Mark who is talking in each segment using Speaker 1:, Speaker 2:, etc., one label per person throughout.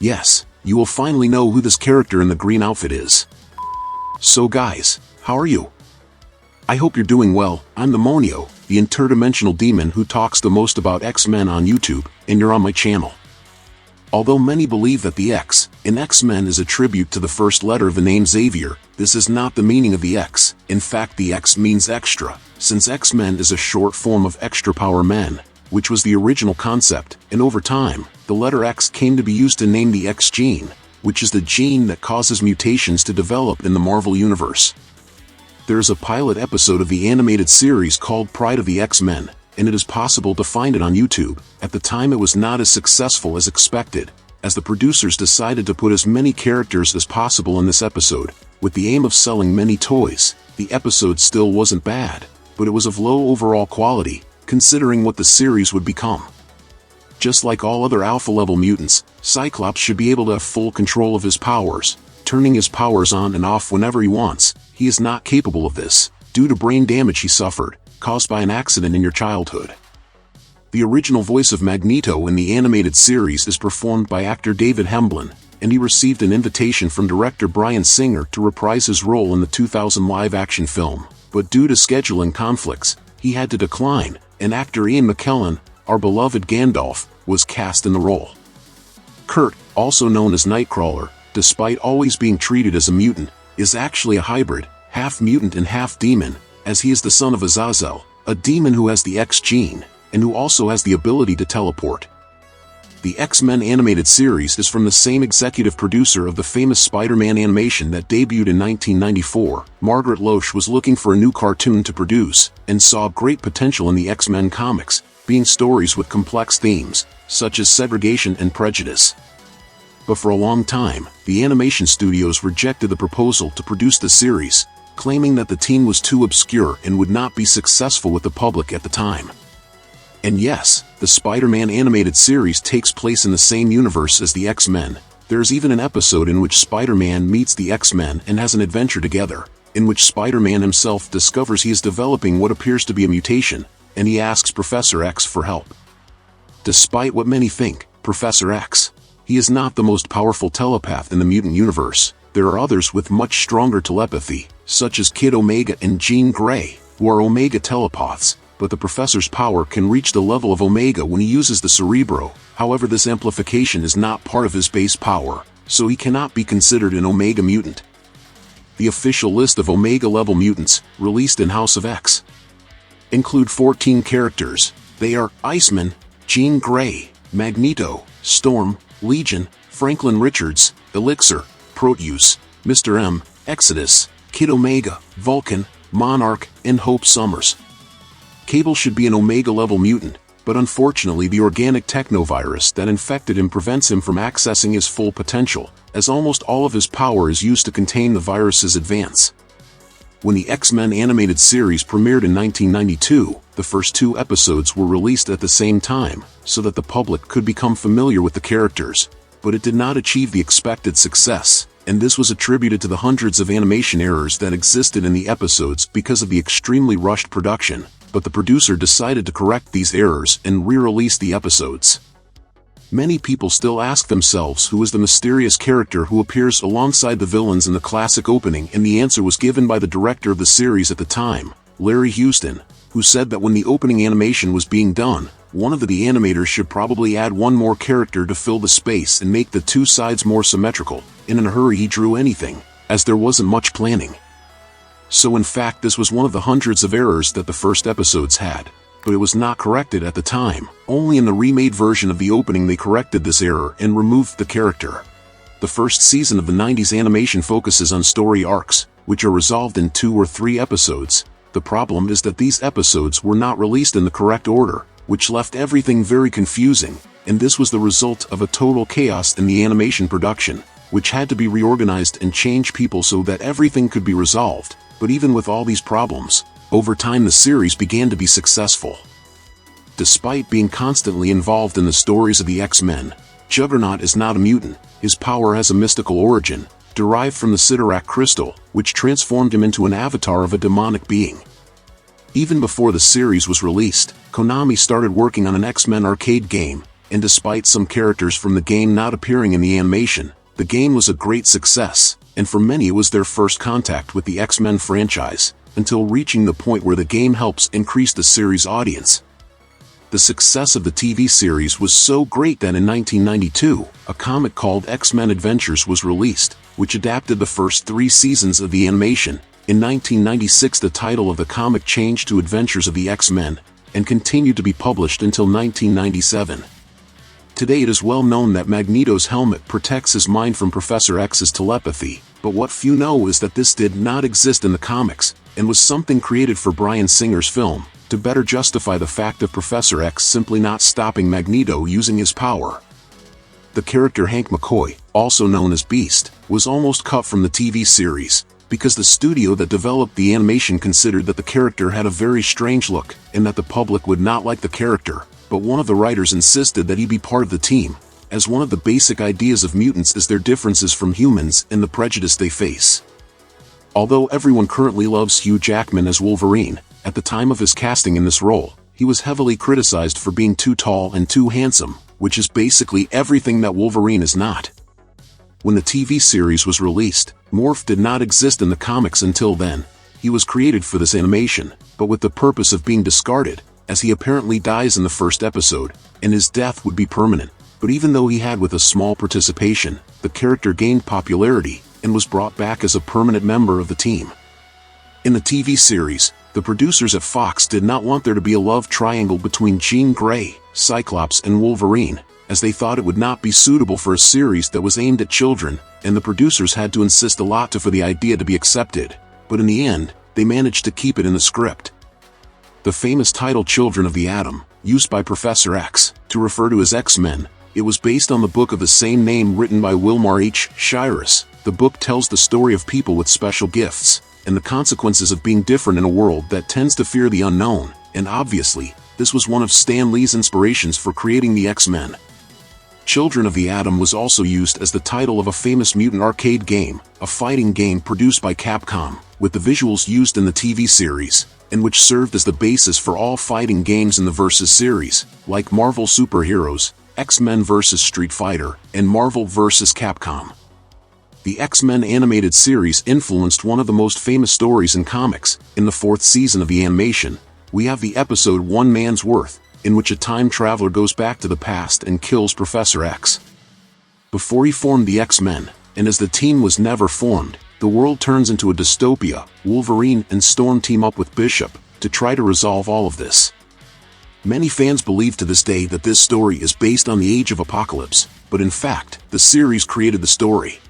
Speaker 1: Yes, you will finally know who this character in the green outfit is. So guys, how are you? I hope you're doing well. I'm the Monio, the interdimensional demon who talks the most about X-Men on YouTube, and you're on my channel. Although many believe that the X in X-Men is a tribute to the first letter of the name Xavier, this is not the meaning of the X. In fact, the X means extra, since X-Men is a short form of Extra Power Men, which was the original concept, and over time, the letter X came to be used to name the X gene, which is the gene that causes mutations to develop in the Marvel Universe. There is a pilot episode of the animated series called Pride of the X-Men, and it is possible to find it on YouTube. At the time it was not as successful as expected, as the producers decided to put as many characters as possible in this episode, with the aim of selling many toys. The episode still wasn't bad, but it was of low overall quality, considering what the series would become. Just like all other alpha-level mutants, Cyclops should be able to have full control of his powers, turning his powers on and off whenever he wants. He is not capable of this, due to brain damage he suffered, caused by an accident in your childhood. The original voice of Magneto in the animated series is performed by actor David Hemblin, and he received an invitation from director Bryan Singer to reprise his role in the 2000 live-action film, but due to scheduling conflicts, he had to decline, and actor Ian McKellen, our beloved Gandalf, was cast in the role. Kurt, also known as Nightcrawler, despite always being treated as a mutant, is actually a hybrid, half mutant and half demon, as he is the son of Azazel, a demon who has the X gene, and who also has the ability to teleport. The X-Men animated series is from the same executive producer of the famous Spider-Man animation that debuted in 1994. Margaret Loesch was looking for a new cartoon to produce, and saw great potential in the X-Men comics, being stories with complex themes, such as segregation and prejudice. But for a long time, the animation studios rejected the proposal to produce the series, claiming that the team was too obscure and would not be successful with the public at the time. And yes, the Spider-Man animated series takes place in the same universe as the X-Men. There is even an episode in which Spider-Man meets the X-Men and has an adventure together, in which Spider-Man himself discovers he is developing what appears to be a mutation, and he asks Professor X for help. Despite what many think, Professor X, he is not the most powerful telepath in the mutant universe. There are others with much stronger telepathy, such as Kid Omega and Jean Grey, who are Omega telepaths, but the Professor's power can reach the level of Omega when he uses the Cerebro. However, this amplification is not part of his base power, so he cannot be considered an Omega mutant. The official list of Omega-level mutants, released in House of X, include 14 characters. They are Iceman, Jean Grey, Magneto, Storm, Legion, Franklin Richards, Elixir, Proteus, Mr. M, Exodus, Kid Omega, Vulcan, Monarch, and Hope Summers. Cable should be an Omega-level mutant, but unfortunately the organic technovirus that infected him prevents him from accessing his full potential, as almost all of his power is used to contain the virus's advance. When the X-Men animated series premiered in 1992, the first 2 episodes were released at the same time, so that the public could become familiar with the characters, but it did not achieve the expected success, and this was attributed to the hundreds of animation errors that existed in the episodes because of the extremely rushed production, but the producer decided to correct these errors and re-release the episodes. Many people still ask themselves who is the mysterious character who appears alongside the villains in the classic opening, and the answer was given by the director of the series at the time, Larry Houston, who said that when the opening animation was being done, one of the animators should probably add one more character to fill the space and make the 2 sides more symmetrical. In a hurry he drew anything, as there wasn't much planning. So in fact this was one of the hundreds of errors that the first episodes had, but it was not corrected at the time. Only in the remade version of the opening they corrected this error and removed the character. The first season of the 90s animation focuses on story arcs, which are resolved in 2 or 3 episodes. The problem is that these episodes were not released in the correct order, which left everything very confusing, and this was the result of a total chaos in the animation production, which had to be reorganized and change people so that everything could be resolved. But even with all these problems, over time the series began to be successful. Despite being constantly involved in the stories of the X-Men, Juggernaut is not a mutant. His power has a mystical origin, derived from the Sidorak crystal, which transformed him into an avatar of a demonic being. Even before the series was released, Konami started working on an X-Men arcade game, and despite some characters from the game not appearing in the animation, the game was a great success, and for many it was their first contact with the X-Men franchise, until reaching the point where the game helps increase the series' audience. The success of the TV series was so great that in 1992, a comic called X-Men Adventures was released, which adapted the first 3 seasons of the animation. In 1996 the title of the comic changed to Adventures of the X-Men, and continued to be published until 1997. Today it is well known that Magneto's helmet protects his mind from Professor X's telepathy, but what few know is that this did not exist in the comics, and was something created for Bryan Singer's film, to better justify the fact of Professor X simply not stopping Magneto using his power. The character Hank McCoy, also known as Beast, was almost cut from the TV series, because the studio that developed the animation considered that the character had a very strange look, and that the public would not like the character, but one of the writers insisted that he be part of the team, as one of the basic ideas of mutants is their differences from humans and the prejudice they face. Although everyone currently loves Hugh Jackman as Wolverine, at the time of his casting in this role, he was heavily criticized for being too tall and too handsome, which is basically everything that Wolverine is not. When the TV series was released, Morph did not exist in the comics until then. He was created for this animation, but with the purpose of being discarded, as he apparently dies in the first episode, and his death would be permanent. But even though he had with a small participation, the character gained popularity, and was brought back as a permanent member of the team. In the TV series, the producers at Fox did not want there to be a love triangle between Jean Grey, Cyclops and Wolverine, as they thought it would not be suitable for a series that was aimed at children, and the producers had to insist a lot for the idea to be accepted, but in the end, they managed to keep it in the script. The famous title Children of the Atom, used by Professor X to refer to his X-Men, it was based on the book of the same name written by Wilmar H. Shiras. The book tells the story of people with special gifts, and the consequences of being different in a world that tends to fear the unknown, and obviously, this was one of Stan Lee's inspirations for creating the X-Men. Children of the Atom was also used as the title of a famous mutant arcade game, a fighting game produced by Capcom, with the visuals used in the TV series, and which served as the basis for all fighting games in the Versus series, like Marvel Super Heroes, X-Men vs. Street Fighter, and Marvel vs. Capcom. The X-Men animated series influenced one of the most famous stories in comics. In the 4th season of the animation, we have the episode One Man's Worth, in which a time traveler goes back to the past and kills Professor X. Before he formed the X-Men, and as the team was never formed, the world turns into a dystopia. Wolverine and Storm team up with Bishop to try to resolve all of this. Many fans believe to this day that this story is based on the Age of Apocalypse, but in fact, the series created the story.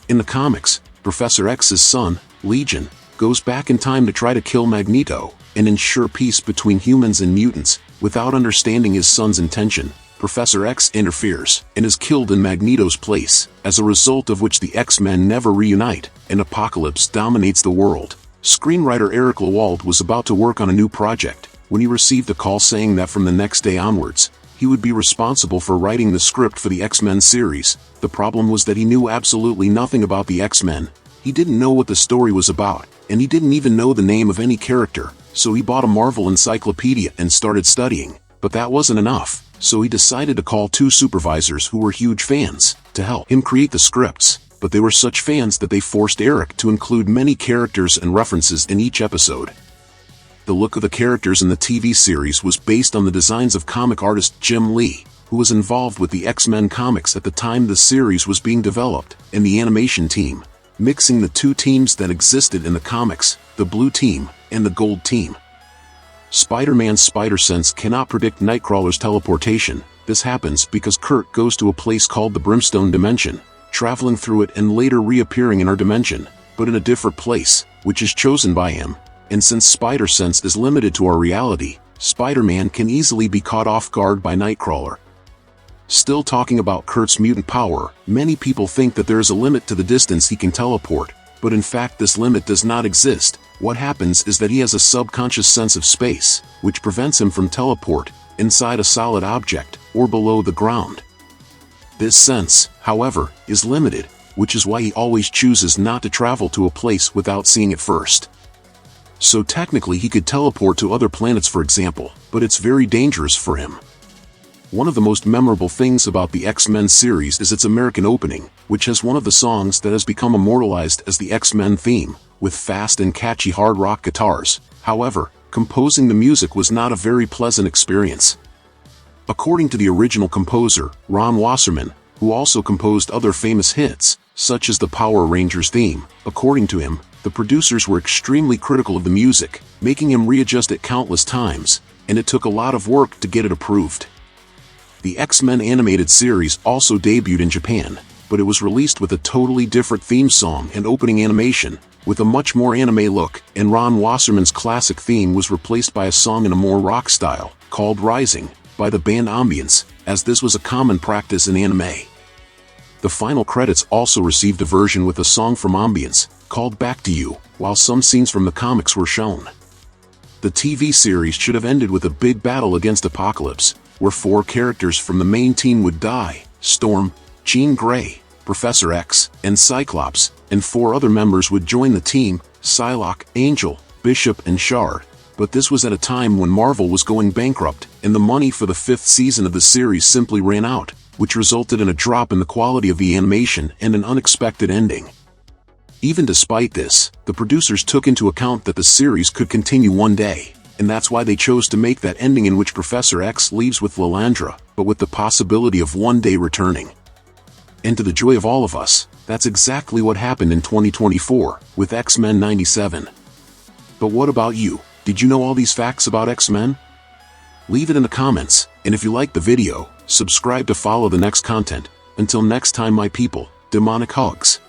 Speaker 1: In the comics, Professor X's son, Legion, goes back in time to try to kill Magneto and ensure peace between humans and mutants. Without understanding his son's intention, Professor X interferes and is killed in Magneto's place, as a result of which the X-Men never reunite, and Apocalypse dominates the world. Screenwriter Eric Lewald was about to work on a new project, when he received a call saying that from the next day onwards, he would be responsible for writing the script for the X-Men series. The problem was that he knew absolutely nothing about the X-Men. He didn't know what the story was about, and he didn't even know the name of any character, so he bought a Marvel encyclopedia and started studying. But that wasn't enough, so he decided to call 2 supervisors who were huge fans, to help him create the scripts, but they were such fans that they forced Eric to include many characters and references in each episode. The look of the characters in the TV series was based on the designs of comic artist Jim Lee, who was involved with the X-Men comics at the time the series was being developed, and the animation team, mixing the 2 teams that existed in the comics, the Blue Team and the Gold Team. Spider-Man's spider sense cannot predict Nightcrawler's teleportation. This happens because Kurt goes to a place called the Brimstone Dimension, traveling through it and later reappearing in our dimension, but in a different place, which is chosen by him. And since spider sense is limited to our reality, Spider-Man can easily be caught off guard by Nightcrawler. Still talking about Kurt's mutant power, many people think that there is a limit to the distance he can teleport, but in fact this limit does not exist. What happens is that he has a subconscious sense of space, which prevents him from teleport inside a solid object or below the ground. This sense, however, is limited, which is why he always chooses not to travel to a place without seeing it first. So technically he could teleport to other planets for example, but it's very dangerous for him. One of the most memorable things about the X-Men series is its American opening, which has one of the songs that has become immortalized as the X-Men theme, with fast and catchy hard rock guitars. However, composing the music was not a very pleasant experience. According to the original composer, Ron Wasserman, who also composed other famous hits, such as the Power Rangers theme, according to him, the producers were extremely critical of the music, making him readjust it countless times, and it took a lot of work to get it approved. The X-Men animated series also debuted in Japan, but it was released with a totally different theme song and opening animation, with a much more anime look, and Ron Wasserman's classic theme was replaced by a song in a more rock style, called Rising, by the band Ambience, as this was a common practice in anime. The final credits also received a version with a song from Ambience, called Back to You, while some scenes from the comics were shown. The TV series should have ended with a big battle against Apocalypse, where 4 characters from the main team would die: Storm, Jean Grey, Professor X, and Cyclops, and 4 other members would join the team: Psylocke, Angel, Bishop, and Shard. But this was at a time when Marvel was going bankrupt, and the money for the 5th season of the series simply ran out, which resulted in a drop in the quality of the animation and an unexpected ending. Even despite this, the producers took into account that the series could continue one day, and that's why they chose to make that ending in which Professor X leaves with Lilandra, but with the possibility of one day returning. And to the joy of all of us, that's exactly what happened in 2024, with X-Men 97. But what about you? Did you know all these facts about X-Men? Leave it in the comments, and if you liked the video, subscribe to follow the next content. Until next time my people, demonic hugs.